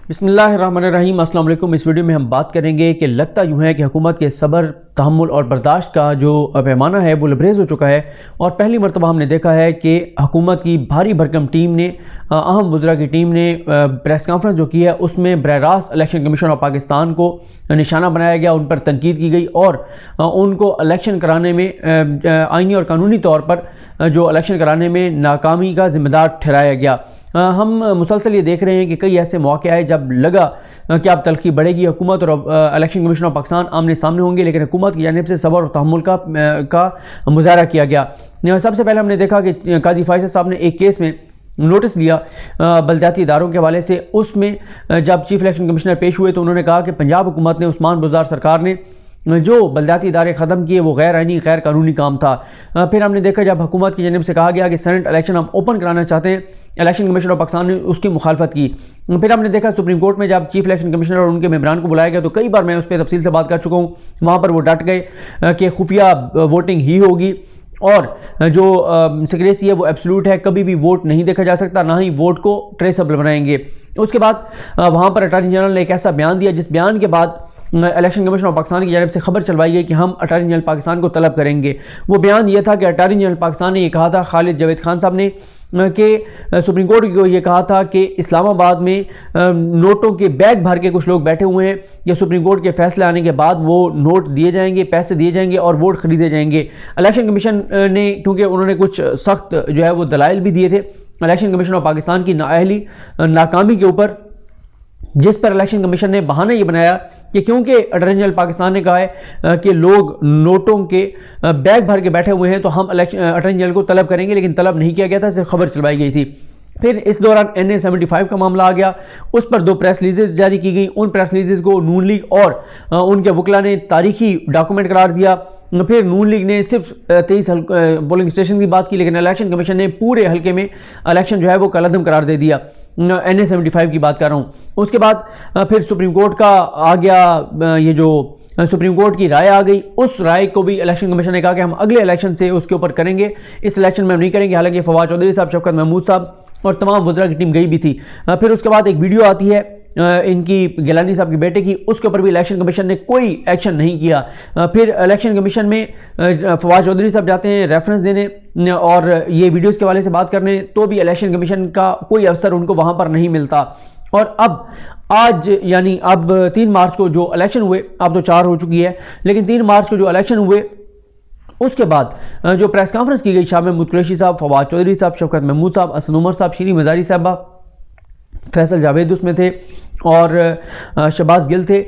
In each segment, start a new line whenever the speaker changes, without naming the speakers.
بسم اللہ الرحمن الرحیم۔ السلام علیکم۔ اس ویڈیو میں ہم بات کریں گے کہ لگتا یوں ہے کہ حکومت کے صبر، تحمل اور برداشت کا جو پیمانہ ہے وہ لبریز ہو چکا ہے، اور پہلی مرتبہ ہم نے دیکھا ہے کہ حکومت کی بھاری بھرکم ٹیم نے، اہم وزراء کی ٹیم نے پریس کانفرنس جو کی ہے اس میں براہ راست الیکشن کمیشن آف پاکستان کو نشانہ بنایا گیا، ان پر تنقید کی گئی اور ان کو الیکشن کرانے میں آئینی اور قانونی طور پر جو الیکشن کرانے میں ناکامی کا ذمہ دار ٹھہرایا گیا۔ ہم مسلسل یہ دیکھ رہے ہیں کہ کئی ایسے مواقع آئے جب لگا کہ اب تلخی بڑھے گی، حکومت اور الیکشن کمیشن آف پاکستان آمنے سامنے ہوں گے، لیکن حکومت کی جانب سے صبر اور تحمل کا مظاہرہ کیا گیا۔ سب سے پہلے ہم نے دیکھا کہ قاضی فائصل صاحب نے ایک کیس میں نوٹس لیا بلدیاتی اداروں کے حوالے سے، اس میں جب چیف الیکشن کمشنر پیش ہوئے تو انہوں نے کہا کہ پنجاب حکومت نے عثمان بزدار سرکار نے جو بلدیاتی ادارے ختم کیے وہ غیر آئینی غیر قانونی کام تھا۔ پھر ہم نے دیکھا جب حکومت کی جانب سے کہا گیا کہ سینٹ الیکشن ہم اوپن کرانا چاہتے ہیں، الیکشن کمیشن آف پاکستان نے اس کی مخالفت کی۔ پھر ہم نے دیکھا سپریم کورٹ میں جب چیف الیکشن کمشنر اور ان کے ممبران کو بلایا گیا تو کئی بار میں اس پہ تفصیل سے بات کر چکا ہوں، وہاں پر وہ ڈٹ گئے کہ خفیہ ووٹنگ ہی ہوگی اور جو سیکریسی ہے وہ ایبسلوٹ ہے، کبھی بھی ووٹ نہیں دیکھا جا سکتا، نہ ہی ووٹ کو ٹریسبل بنائیں گے۔ اس کے بعد وہاں پر اٹارنی جنرل نے ایک ایسا بیان دیا جس بیان کے بعد الیکشن کمیشن آف پاکستان کی جانب سے خبر چلوائی گئی کہ ہم اٹارنی جنرل پاکستان کو طلب کریں گے۔ وہ بیان یہ تھا کہ اٹارنی جنرل پاکستان نے یہ کہا تھا، خالد جاوید خان صاحب نے، کہ سپریم کورٹ کو یہ کہا تھا کہ اسلام آباد میں نوٹوں کے بیگ بھر کے کچھ لوگ بیٹھے ہوئے ہیں، یا سپریم کورٹ کے فیصلے آنے کے بعد وہ نوٹ دیے جائیں گے، پیسے دیے جائیں گے اور ووٹ خریدے جائیں گے۔ الیکشن کمیشن نے، کیونکہ انہوں نے کچھ سخت جو ہے وہ دلائل بھی دیے تھے الیکشن کمیشن آف پاکستان کی نااہلی، ناکامی کے اوپر، جس پر الیکشن کمیشن نے بہانہ یہ بنایا کہ کیونکہ اٹارنی جنرل پاکستان نے کہا ہے کہ لوگ نوٹوں کے بیگ بھر کے بیٹھے ہوئے ہیں تو ہم اٹارنی جنرل کو طلب کریں گے، لیکن طلب نہیں کیا گیا تھا، صرف خبر چلوائی گئی تھی۔ پھر اس دوران NA-75 کا معاملہ آ گیا، اس پر 2 پریس ریلیزز جاری کی گئی، ان پریس ریلیزز کو نون لیگ اور ان کے وکلاء نے تاریخی ڈاکومنٹ قرار دیا۔ پھر نون لیگ نے صرف 23 پولنگ اسٹیشن کی بات کی، لیکن الیکشن کمیشن نے پورے حلقے میں الیکشن جو ہے وہ کالعدم قرار دے دیا۔ NA-75 کی بات کر رہا ہوں۔ اس کے بعد پھر سپریم کورٹ کا آ گیا، یہ جو سپریم کورٹ کی رائے آ گئی، اس رائے کو بھی الیکشن کمیشن نے کہا کہ ہم اگلے الیکشن سے اس کے اوپر کریں گے، اس الیکشن میں ہم نہیں کریں گے، حالانکہ فواد چودھری صاحب، شفقت محمود صاحب اور تمام وزراء کی ٹیم گئی بھی تھی۔ پھر اس کے بعد ایک ویڈیو آتی ہے ان کی گیلانی صاحب کے بیٹے کی، اس کے اوپر بھی الیکشن کمیشن نے کوئی ایکشن نہیں کیا۔ پھر الیکشن کمیشن میں فواد چودھری صاحب جاتے ہیں ریفرنس دینے اور یہ ویڈیوز کے حوالے سے بات کرنے، تو بھی الیکشن کمیشن کا کوئی افسر ان کو وہاں پر نہیں ملتا۔ اور اب آج یعنی اب 3 مارچ کو جو الیکشن ہوئے، اب تو 4 ہو چکی ہے، لیکن 3 مارچ کو جو الیکشن ہوئے اس کے بعد جو پریس کانفرنس کی گئی، شاہ محمود قریشی صاحب، فواد چودھری صاحب، شفقت محمود صاحب، اسد عمر صاحب، شیریں مزاری صاحبہ، فیصل جاوید اس میں تھے اور شہباز گل تھے،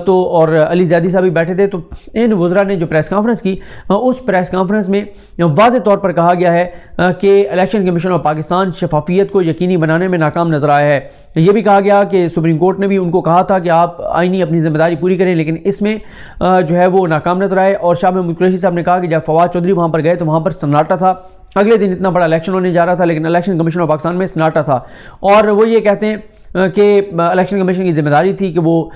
تو اور علی زیادی صاحب بھی بیٹھے تھے۔ تو ان وزراء نے جو پریس کانفرنس کی، اس پریس کانفرنس میں واضح طور پر کہا گیا ہے کہ الیکشن کمیشن آف پاکستان شفافیت کو یقینی بنانے میں ناکام نظر آیا ہے۔ یہ بھی کہا گیا کہ سپریم کورٹ نے بھی ان کو کہا تھا کہ آپ آئینی اپنی ذمہ داری پوری کریں، لیکن اس میں جو ہے وہ ناکام نظر آئے۔ اور شاہ محمود قریشی صاحب نے کہا کہ جب فواد چودھری وہاں پر گئے تو وہاں پر سناٹا تھا، اگلے دن اتنا بڑا الیکشن ہونے جا رہا تھا، لیکن الیکشن کمیشن آف پاکستان میں سناٹا تھا۔ اور وہ یہ کہتے ہیں کہ الیکشن کمیشن کی ذمہ داری تھی کہ وہ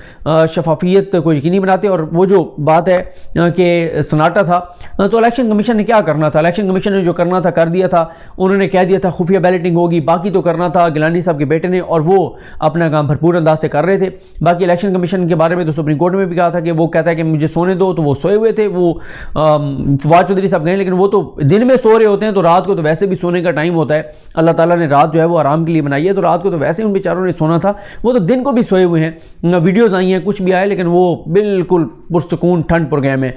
شفافیت کو یقینی بناتے، اور وہ جو بات ہے کہ سناٹا تھا، تو الیکشن کمیشن نے کیا کرنا تھا؟ الیکشن کمیشن نے جو کرنا تھا کر دیا تھا، انہوں نے کہہ دیا تھا خفیہ بیلٹنگ ہوگی، باقی تو کرنا تھا گیلانی صاحب کے بیٹے نے، اور وہ اپنا کام بھرپور انداز سے کر رہے تھے۔ باقی الیکشن کمیشن کے بارے میں تو سپریم کورٹ میں بھی کہا تھا کہ وہ کہتا ہے کہ مجھے سونے دو، تو وہ سوئے ہوئے تھے، وہ فواد چودھری صاحب گئے، لیکن وہ تو دن میں سو رہے ہوتے ہیں، تو رات کو تو ویسے بھی سونے کا ٹائم ہوتا ہے، اللہ تعالیٰ نے رات جو ہے وہ آرام کے لیے بنائی ہے، تو رات کو تو ویسے ان بیچاروں نے سونا تھا، وہ تو دن کو بھی سوئے ہوئے ہیں۔ ویڈیوز آئی ہیں، کچھ بھی آئے، لیکن وہ بالکل پرسکون ٹھنڈ پر گئے میں۔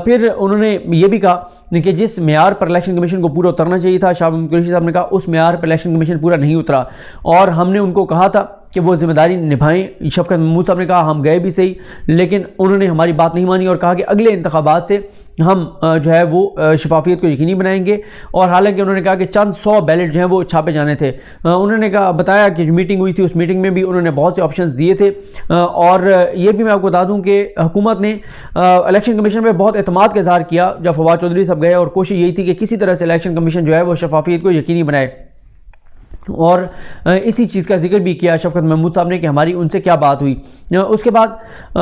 پھر انہوں نے یہ بھی کہا کہ جس معیار پر الیکشن کمیشن کو پورا اترنا چاہیے تھا، شاہ محمود قریشی صاحب نے کہا اس معیار پر الیکشن کمیشن پورا نہیں اترا، اور ہم نے ان کو کہا تھا کہ وہ ذمہ داری نبھائیں۔ شفقت محمود صاحب نے کہا ہم گئے بھی صحیح، لیکن انہوں نے ہماری بات نہیں مانی اور کہا کہ اگلے انتخابات سے ہم جو ہے وہ شفافیت کو یقینی بنائیں گے، اور حالانکہ انہوں نے کہا کہ چند 100 بیلٹ جو ہیں وہ چھاپے جانے تھے۔ انہوں نے کہا، بتایا کہ میٹنگ ہوئی تھی، اس میٹنگ میں بھی انہوں نے بہت سے آپشنز دیے تھے، اور یہ بھی میں آپ کو بتا دوں کہ حکومت نے الیکشن کمیشن پہ بہت اعتماد کا اظہار کیا جب فواد چودھری صاحب گئے، اور کوشش یہی تھی کہ کسی طرح سے الیکشن کمیشن جو ہے وہ شفافیت کو یقینی بنائے۔ اور اسی چیز کا ذکر بھی کیا شفقت محمود صاحب نے کہ ہماری ان سے کیا بات ہوئی۔ اس کے بعد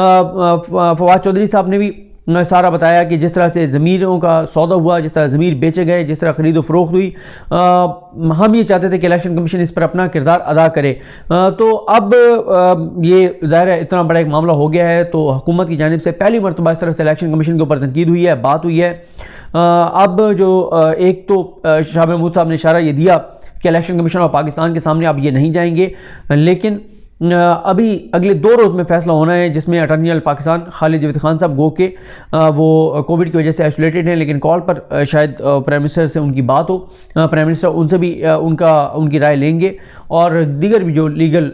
فواد چودھری صاحب نے بھی سارا بتایا کہ جس طرح سے ضمیروں کا سودا ہوا، جس طرح ضمیر بیچے گئے، جس طرح خرید و فروخت ہوئی، ہم یہ چاہتے تھے کہ الیکشن کمیشن اس پر اپنا کردار ادا کرے۔ تو اب یہ ظاہر ہے اتنا بڑا ایک معاملہ ہو گیا ہے، تو حکومت کی جانب سے پہلی مرتبہ اس طرح سے الیکشن کمیشن کے اوپر تنقید ہوئی ہے، بات ہوئی ہے۔ اب جو ایک تو شاہ محمود صاحب نے اشارہ یہ دیا کہ الیکشن کمیشن اور پاکستان کے سامنے اب یہ نہیں جائیں گے، لیکن ابھی اگلے 2 روز میں فیصلہ ہونا ہے، جس میں اٹارنی جنرل پاکستان خالد جاوید خان صاحب گو کہ وہ کووڈ کی وجہ سے آئسولیٹڈ ہیں، لیکن کال پر شاید پرائم منسٹر سے ان کی بات ہو، پرائم منسٹر ان سے بھی ان کی رائے لیں گے، اور دیگر بھی جو لیگل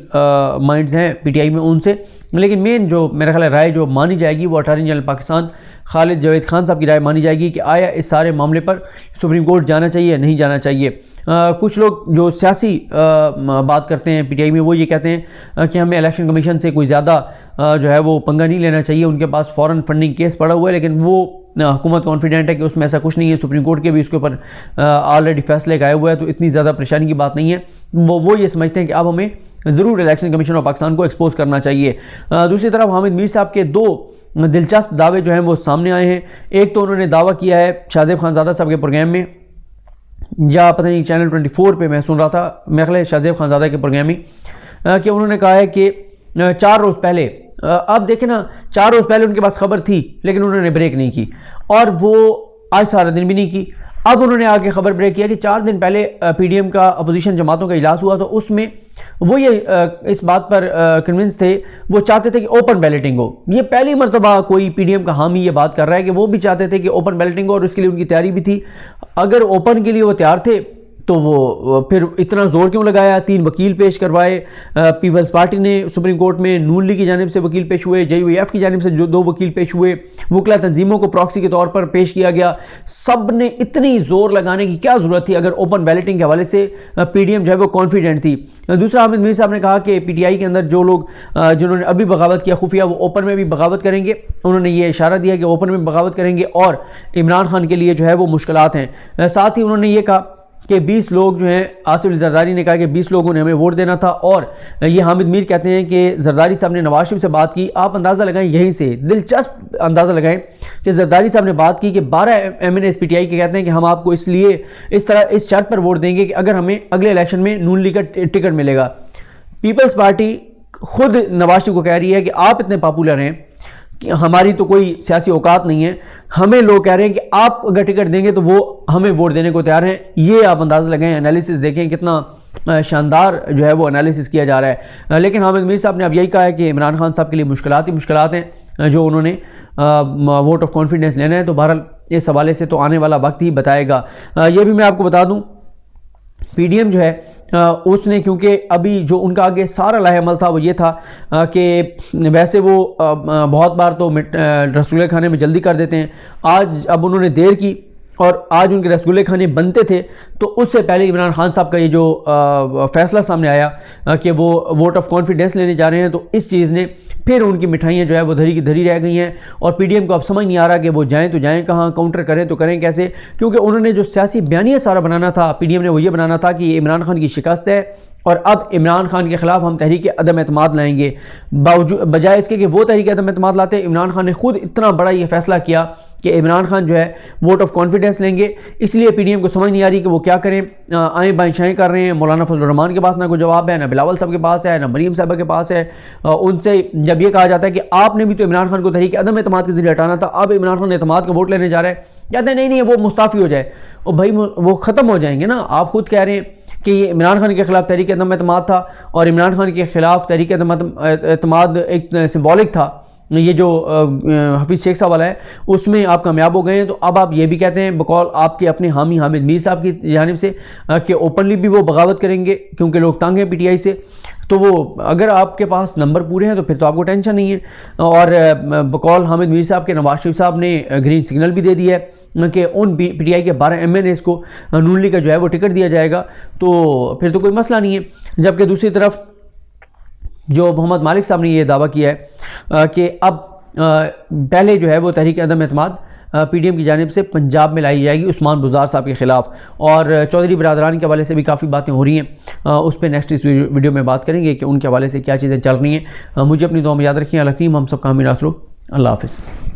مائنڈز ہیں پی ٹی آئی میں ان سے، لیکن مین جو میرا خیال ہے رائے جو مانی جائے گی وہ اٹارنی جنرل پاکستان خالد جاوید خان صاحب کی رائے مانی جائے گی کہ آیا اس سارے معاملے پر سپریم کورٹ جانا چاہیے یا نہیں جانا چاہیے۔ کچھ لوگ جو سیاسی بات کرتے ہیں پی ٹی آئی میں، وہ یہ کہتے ہیں کہ ہمیں الیکشن کمیشن سے کوئی زیادہ جو ہے وہ پنگا نہیں لینا چاہیے، ان کے پاس فوراً فنڈنگ کیس پڑا ہوا ہے، لیکن وہ حکومت کانفیڈنٹ ہے کہ اس میں ایسا کچھ نہیں ہے، سپریم کورٹ کے بھی اس کے اوپر آلریڈی فیصلے آئے ہوا ہے، تو اتنی زیادہ پریشانی کی بات نہیں ہے۔ وہ یہ سمجھتے ہیں کہ اب ہمیں ضرور الیکشن کمیشن اور پاکستان کو ایکسپوز کرنا چاہیے۔ دوسری طرف حامد میر صاحب کے 2 دلچسپ دعوے جو ہیں وہ سامنے آئے ہیں۔ ایک تو انہوں نے دعویٰ کیا ہے شاہ زیب خانزادہ صاحب کے پروگرام میں، یا پتہ نہیں چینل 24 پہ میں سن رہا تھا، میرے خیال ہے شاہ زیب خانزادہ کے پروگرام میں، کہ انہوں نے کہا ہے کہ 4 روز پہلے، آپ دیکھیں نا 4 روز پہلے ان کے پاس خبر تھی لیکن انہوں نے بریک نہیں کی، اور وہ آج سارا دن بھی نہیں کی۔ اب انہوں نے آگے خبر بریک کیا کہ 4 دن پہلے پی ڈی ایم کا اپوزیشن جماعتوں کا اجلاس ہوا، تو اس میں وہ یہ اس بات پر کنونس تھے، وہ چاہتے تھے کہ اوپن بیلٹنگ ہو۔ یہ پہلی مرتبہ کوئی پی ڈی ایم کا حامی یہ بات کر رہا ہے کہ وہ بھی چاہتے تھے کہ اوپن بیلٹنگ ہو، اور اس کے لیے ان کی تیاری بھی تھی۔ اگر اوپن کے لیے وہ تیار تھے تو وہ پھر اتنا زور کیوں لگایا؟ 3 وکیل پیش کروائے، پیپلز پارٹی نے سپریم کورٹ میں، نون لیگ کی جانب سے وکیل پیش ہوئے، جے یو ایف کی جانب سے جو 2 وکیل پیش ہوئے، وکلا تنظیموں کو پراکسی کے طور پر پیش کیا گیا۔ سب نے اتنی زور لگانے کی کیا ضرورت تھی اگر اوپن بیلٹنگ کے حوالے سے پی ڈی ایم جو ہے وہ کانفیڈنٹ تھی؟ دوسرا، حامد میر صاحب نے کہا کہ پی ٹی آئی کے اندر جو لوگ جنہوں نے ابھی بغاوت کیا خفیہ، وہ اوپن میں بھی بغاوت کریں گے۔ انہوں نے یہ اشارہ دیا کہ اوپن میں بغاوت کریں گے، اور عمران خان کے لیے جو ہے وہ مشکلات ہیں۔ ساتھ ہی انہوں نے یہ کہا کہ 20 لوگ جو ہیں، آصف علی زرداری نے کہا کہ 20 لوگوں نے ہمیں ووٹ دینا تھا، اور یہ حامد میر کہتے ہیں کہ زرداری صاحب نے نواز شریف سے بات کی۔ آپ اندازہ لگائیں، یہیں سے دلچسپ اندازہ لگائیں کہ زرداری صاحب نے بات کی کہ 12 M N A P T I کے کہتے ہیں کہ ہم آپ کو اس لیے اس طرح اس شرط پر ووٹ دیں گے کہ اگر ہمیں اگلے الیکشن میں نون لیگ کا ٹکٹ ملے گا۔ پیپلز پارٹی خود نواز شریف کو کہہ رہی ہے کہ آپ اتنے پاپولر ہیں، ہماری تو کوئی سیاسی اوقات نہیں ہے، ہمیں لوگ کہہ رہے ہیں کہ آپ اگر ٹکٹ دیں گے تو وہ ہمیں ووٹ دینے کو تیار ہیں۔ یہ آپ اندازہ لگائیں، انالیسس دیکھیں کتنا شاندار جو ہے وہ انالیسس کیا جا رہا ہے۔ لیکن حامد میر صاحب نے اب یہی کہا ہے کہ عمران خان صاحب کے لیے مشکلات ہی مشکلات ہیں، جو انہوں نے ووٹ آف کانفیڈنس لینا ہے، تو بہرحال اس حوالے سے تو آنے والا وقت ہی بتائے گا۔ یہ بھی میں آپ کو بتا دوں، پی ڈی ایم جو ہے اس نے، کیونکہ ابھی جو ان کا آگے سارا لاہ عمل تھا وہ یہ تھا کہ ویسے وہ بہت بار تو رسولے کھانے میں جلدی کر دیتے ہیں، اب انہوں نے دیر کی، اور آج ان کے رسگلے کھانے بنتے تھے، تو اس سے پہلے عمران خان صاحب کا یہ جو فیصلہ سامنے آیا کہ وہ ووٹ آف کانفیڈنس لینے جا رہے ہیں، تو اس چیز نے پھر ان کی مٹھائیاں جو ہے وہ دھری کی دھری رہ گئی ہیں، اور پی ڈی ایم کو اب سمجھ نہیں آ رہا کہ وہ جائیں تو جائیں کہاں، کاؤنٹر کریں تو کریں کیسے، کیونکہ انہوں نے جو سیاسی بیانیہ سارا بنانا تھا پی ڈی ایم نے، وہ یہ بنانا تھا کہ یہ عمران خان کی شکست ہے، اور اب عمران خان کے خلاف ہم تحریک عدم اعتماد لائیں گے، بجائے اس کے کہ وہ تحریک عدم اعتماد لاتے۔ عمران خان نے خود اتنا بڑا یہ فیصلہ کیا کہ عمران خان جو ہے ووٹ آف کانفیڈنس لیں گے، اس لیے پی ڈی ایم کو سمجھ نہیں آ رہی کہ وہ کیا کریں، آئیں بائیں شائیں کر رہے ہیں۔ مولانا فضل الرحمان کے پاس نہ کوئی جواب ہے، نہ بلاول صاحب کے پاس ہے، نہ مریم صاحبہ کے پاس ہے۔ ان سے جب یہ کہا جاتا ہے کہ آپ نے بھی تو عمران خان کو تحریک عدم اعتماد کے ذریعے ہٹانا تھا، اب عمران خان اعتماد کا ووٹ لینے جا رہا ہے، کہتے ہیں نہیں وہ مستعفی ہو جائے، اور بھائی وہ ختم ہو جائیں گے نا۔ آپ خود کہہ رہے ہیں کہ یہ عمران خان کے خلاف تحریک عدم اعتماد تھا، اور عمران خان کے خلاف تحریک عدم اعتماد ایک سمبولک تھا، یہ جو حفیظ شیخ صاحب والا ہے اس میں آپ کامیاب ہو گئے ہیں، تو اب آپ یہ بھی کہتے ہیں بقول آپ کے اپنے حامی حامد میر صاحب کی جانب سے کہ اوپنلی بھی وہ بغاوت کریں گے کیونکہ لوگ تنگ ہیں پی ٹی آئی سے۔ تو وہ اگر آپ کے پاس نمبر پورے ہیں تو پھر تو آپ کو ٹینشن نہیں ہے، اور بقول حامد میر صاحب کے نواز شریف صاحب نے گرین سگنل بھی دے دیا ہے کہ ان پی ٹی آئی کے 12 ایم این ایز کو نون لیگ کا جو ہے وہ ٹکٹ دیا جائے گا، تو پھر تو کوئی مسئلہ نہیں ہے۔ جبکہ دوسری طرف جو محمد مالک صاحب نے یہ دعویٰ کیا ہے کہ اب پہلے جو ہے وہ تحریک عدم اعتماد پی ڈی ایم کی جانب سے پنجاب میں لائی جائے گی عثمان بزدار صاحب کے خلاف، اور چودھری برادران کے حوالے سے بھی کافی باتیں ہو رہی ہیں، اس پہ نیکسٹ اس ویڈیو میں بات کریں گے کہ ان کے حوالے سے کیا چیزیں چل رہی ہیں۔ مجھے اپنی دعا میں یاد رکھیں، الحکیم ہم سب کا حامی ناصر، اللہ حافظ۔